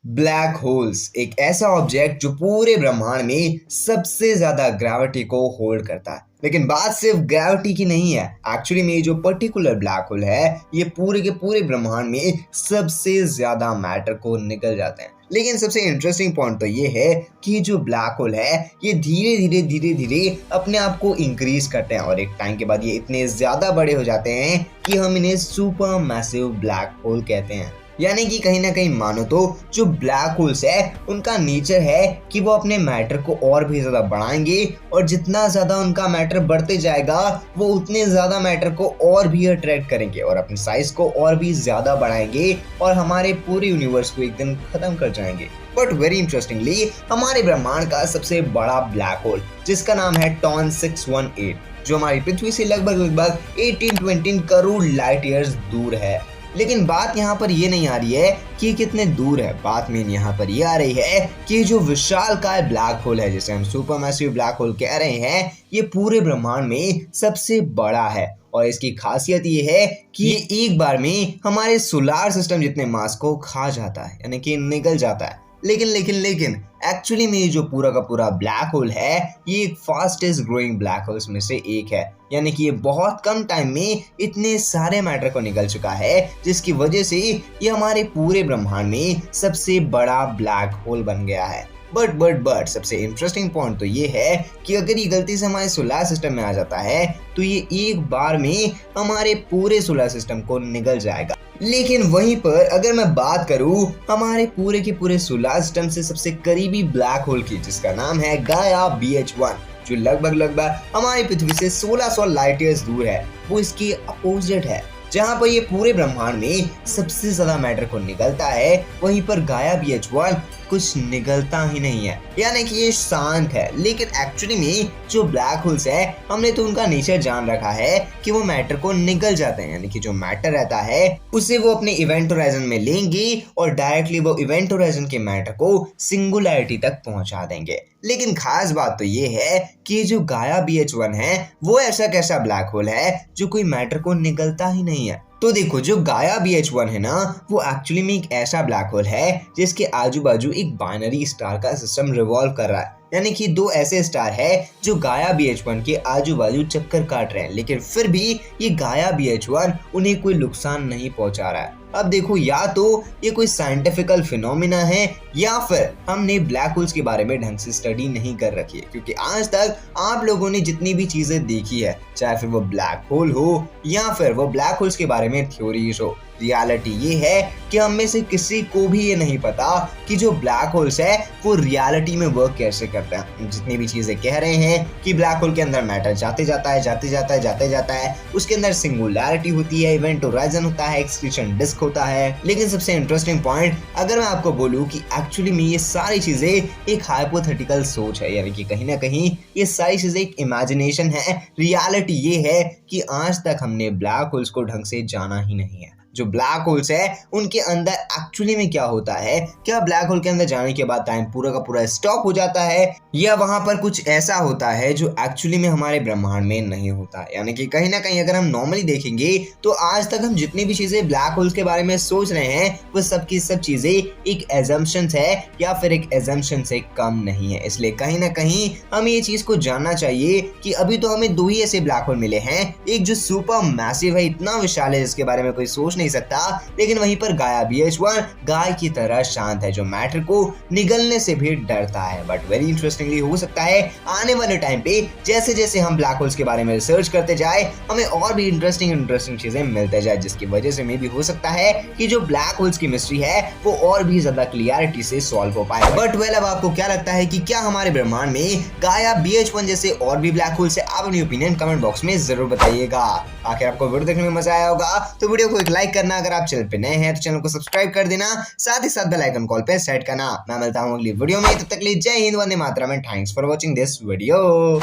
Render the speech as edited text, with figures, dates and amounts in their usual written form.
Black holes एक ऐसा object जो पूरे ब्रह्मांड में सबसे ज्यादा ग्रेविटी को होल्ड करता है। लेकिन बात सिर्फ ग्रेविटी की नहीं है। एक्चुअली में ये जो पर्टिकुलर ब्लैक होल है ये पूरे के पूरे ब्रह्मांड में सबसे ज्यादा मैटर को निकल जाते हैं। लेकिन सबसे इंटरेस्टिंग पॉइंट तो ये है कि जो ब्लैक होल है ये धीरे धीरे अपने आप को इंक्रीज करते हैं और एक टाइम के बाद ये इतने ज्यादा बड़े हो जाते हैं कि हम इन्हें सुपर मैसिव ब्लैक होल कहते हैं। यानी कि कहीं ना कहीं मानो तो जो ब्लैक होल्स है उनका नेचर है कि वो अपने मैटर को और भी ज्यादा बढ़ाएंगे और जितना ज्यादा उनका मैटर बढ़ते जाएगा वो उतने ज्यादा मैटर को और भी अट्रैक्ट करेंगे और अपनी साइज को और भी ज्यादा बढ़ाएंगे और हमारे पूरे यूनिवर्स को एक दिन खत्म कर जाएंगे। बट वेरी इंटरेस्टिंगली हमारे ब्रह्मांड का सबसे बड़ा ब्लैक होल जिसका नाम है टॉन 618 जो हमारी पृथ्वी से लगभग 18-20 करोड़ लाइट ईयर्स दूर है। लेकिन बात यहाँ पर ये नहीं आ रही है कि कितने दूर है, बात मेन यहाँ पर ये आ रही है कि जो विशालकाय ब्लैक होल है जिसे हम सुपरमैसिव ब्लैक होल कह रहे हैं ये पूरे ब्रह्मांड में सबसे बड़ा है और इसकी खासियत ये है कि ये एक बार में हमारे सोलार सिस्टम जितने मास को खा जाता है यानी कि निकल जाता है। लेकिन एक्चुअली में ये जो पूरा का पूरा ब्लैक होल है ये एक फास्टेस्ट ग्रोइंग ब्लैक होल्स में से एक है। यानी कि ये बहुत कम टाइम में इतने सारे मैटर को निकल चुका है जिसकी वजह से ये हमारे पूरे ब्रह्मांड में सबसे बड़ा ब्लैक होल बन गया है। बट सबसे इंटरेस्टिंग पॉइंट तो ये है कि अगर ये गलती से हमारे सोलर सिस्टम में आ जाता है तो ये एक बार में हमारे पूरे सोलर सिस्टम को निगल जाएगा। लेकिन वहीं पर अगर मैं बात करूं हमारे पूरे के पूरे सोलर सिस्टम से सबसे करीबी ब्लैक होल की जिसका नाम है गाया BH1 जो लगभग हमारी पृथ्वी से 1600 लाइट ईयर्स दूर है, वो इसके अपोजिट है। जहाँ पर ये पूरे ब्रह्मांड में सबसे ज्यादा मैटर को निकलता है वहीं पर गाया BH1 कुछ निकलता ही नहीं है, यानी कि ये शांत है। लेकिन एक्चुअली में जो ब्लैक होल्स है हमने तो उनका नेचर जान रखा है कि वो मैटर को निकल जाते हैं, यानी कि जो मैटर रहता है उसे वो अपने इवेंट होराइजन में लेंगे और डायरेक्टली वो इवेंट होराइजन के मैटर को सिंगुलैरिटी तक पहुंचा देंगे। लेकिन खास बात तो ये है कि जो गाया BH1 है वो ऐसा कैसा ब्लैक होल है जो कोई मैटर को निकलता ही नहीं है। तो देखो जो गाया BH1 है ना वो एक्चुअली में एक ऐसा ब्लैक होल है जिसके आजू बाजू एक बाइनरी स्टार का सिस्टम रिवॉल्व कर रहा है, यानी कि दो ऐसे स्टार है जो गाया BH1 के आजू बाजू चक्कर काट रहे हैं लेकिन फिर भी ये गाया BH1 उन्हें कोई नुकसान नहीं पहुंचा रहा है। अब देखो या तो ये कोई साइंटिफिकल फिनोमिना है या फिर हमने ब्लैक होल्स के बारे में ढंग से स्टडी नहीं कर रखी है, क्योंकि आज तक आप लोगों ने जितनी भी चीजें देखी है चाहे फिर वो ब्लैक होल हो या फिर वो ब्लैक होल्स के बारे में थ्योरीज हो, रियलिटी ये है कि हम में से किसी को भी ये नहीं पता कि जो ब्लैक होल्स है वो रियलिटी में वर्क कैसे करता है। जितनी भी चीजें कह रहे हैं कि ब्लैक होल के अंदर मैटर जाते जाता है उसके अंदर सिंगुलैरिटी होती है, इवेंट होराइजन होता है, एक्सक्रीशन डिस्क होता है। लेकिन सबसे इंटरेस्टिंग पॉइंट अगर मैं आपको बोलूं कि एक्चुअली में ये सारी चीजें एक हाइपोथेटिकल सोच है, यानी कि कहीं ना कहीं ये सारी चीजें एक इमेजिनेशन है। रियलिटी ये है कि आज तक हमने ब्लैक होल्स को ढंग से जाना ही नहीं है। जो ब्लैक होल्स है उनके अंदर एक्चुअली में क्या होता है, क्या ब्लैक होल के अंदर जाने के बाद टाइम पूरा का पूरा स्टॉप हो जाता है या वहां पर कुछ ऐसा होता है जो एक्चुअली में हमारे ब्रह्मांड में नहीं होता। यानी कि कहीं ना कहीं अगर हम नॉर्मली देखेंगे तो आज तक हम जितनी भी चीजें ब्लैक होल्स के बारे में सोच रहे हैं वो सब की सब चीजें एक एजम्पशंस है या फिर एक एजम्पशन से कम नहीं है। इसलिए कहीं ना कहीं हमें ये चीज को जानना चाहिए कि अभी तो हमें दो ही ऐसे ब्लैक होल मिले हैं, एक जो सुपर मैसिव है, इतना विशाल है जिसके बारे में कोई सोच नहीं सकता, लेकिन वहीं पर गाया BH1 गाय की तरह शांत है जो मैटर को निगलने से भी डरता है। बट वेरी इंटरेस्टिंगली हो सकता है आने वाले टाइम पे जैसे जैसे हम ब्लैक होल्स के बारे में रिसर्च करते जाए हमें और भी इंटरेस्टिंग चीजें मिलते जाए, जिसकी वजह से मे भी हो सकता है कि जो ब्लैक होल्स की मिस्ट्री है वो और भी ज्यादा क्लियरिटी से सॉल्व हो पाए। बट वेल अब आपको क्या लगता है कि क्या हमारे ब्रह्मांड में गाया BH1 जैसे और भी ब्लैक होल्स है? आप अपनी ओपिनियन कमेंट बॉक्स में जरूर बताइएगा। आखिर आपको वीडियो देखने में मजा आया होगा तो वीडियो को एक लाइक करना, अगर आप चैनल पे नए हैं तो चैनल को सब्सक्राइब कर देना, साथ ही साथ बेल आइकन कॉल पे सेट करना। मैं मिलता हूं अगली वीडियो में, तब तक के लिए जय हिंद, वंदे मातरम and thanks for watching this video.